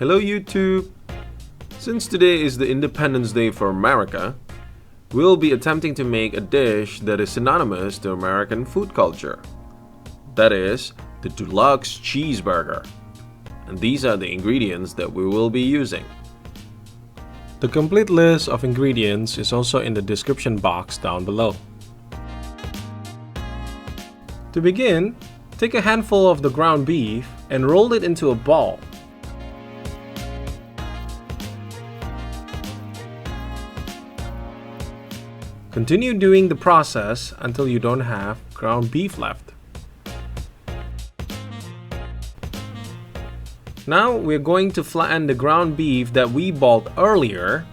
Hello YouTube! Since today is the Independence Day for America, we'll be attempting to make a dish that is synonymous to American food culture. That is, the Deluxe cheeseburger. And these are the ingredients that we will be using. The complete list of ingredients is also in the description box down below. To begin, take a handful of the ground beef and roll it into a ball. Continue doing the process until you don't have ground beef left. Now we're going to flatten the ground beef that we balled earlier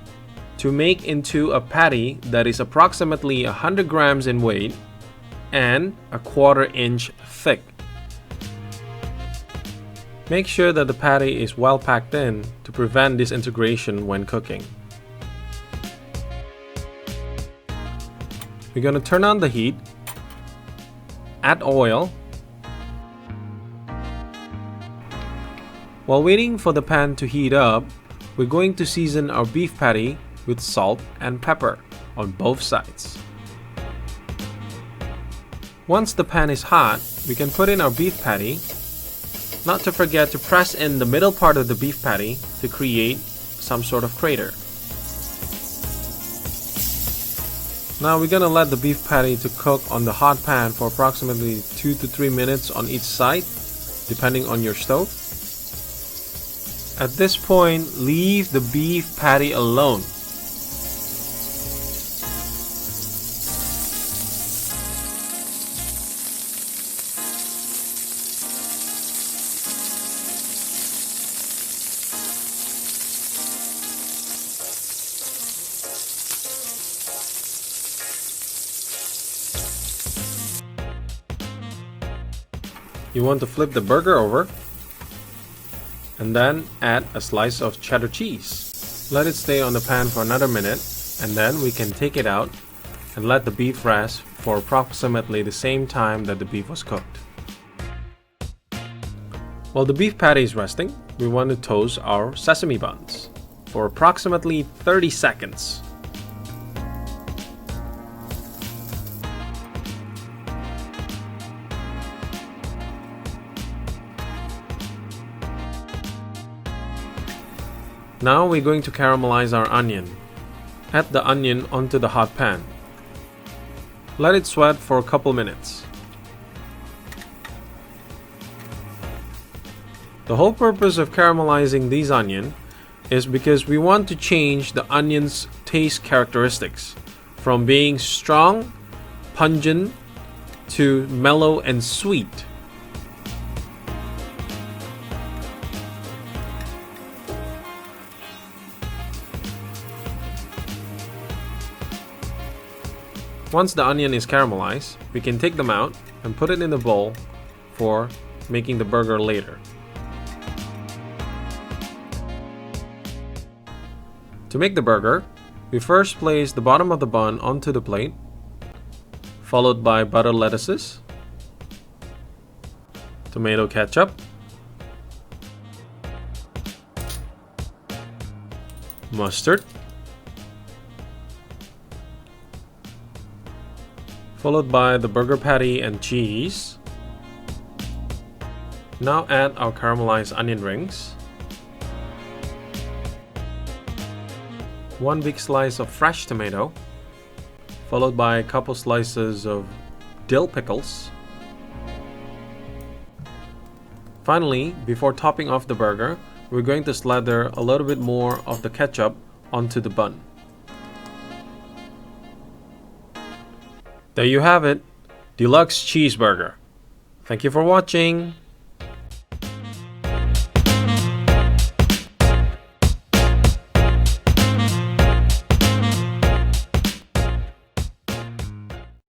to make into a patty that is approximately 100 grams in weight and a 1/4 inch thick. Make sure that the patty is well packed in to prevent disintegration when cooking. We're going to turn on the heat, add oil. While waiting for the pan to heat up, we're going to season our beef patty with salt and pepper on both sides. Once the pan is hot, we can put in our beef patty. Not to forget to press in the middle part of the beef patty to create some sort of crater. Now we're gonna let the beef patty to cook on the hot pan for approximately 2 to 3 minutes on each side, depending on your stove. At this point, leave the beef patty alone. You want to flip the burger over and then add a slice of cheddar cheese. Let it stay on the pan for another minute and then we can take it out and let the beef rest for approximately the same time that the beef was cooked. While the beef patty is resting, we want to toast our sesame buns for approximately 30 seconds. Now we're going to caramelize our onion. Add the onion onto the hot pan. Let it sweat for a couple minutes. The whole purpose of caramelizing these onions is because we want to change the onion's taste characteristics from being strong, pungent, to mellow and sweet. Once the onion is caramelized, we can take them out and put it in the bowl for making the burger later. To make the burger, we first place the bottom of the bun onto the plate, followed by butter lettuces, tomato ketchup, mustard, followed by the burger patty and cheese. Now add our caramelized onion rings, 1 big slice of fresh tomato, followed by a couple slices of dill pickles. Finally, before topping off the burger, we're going to slather a little bit more of the ketchup onto the bun. There you have it, Deluxe cheeseburger. Thank you for watching.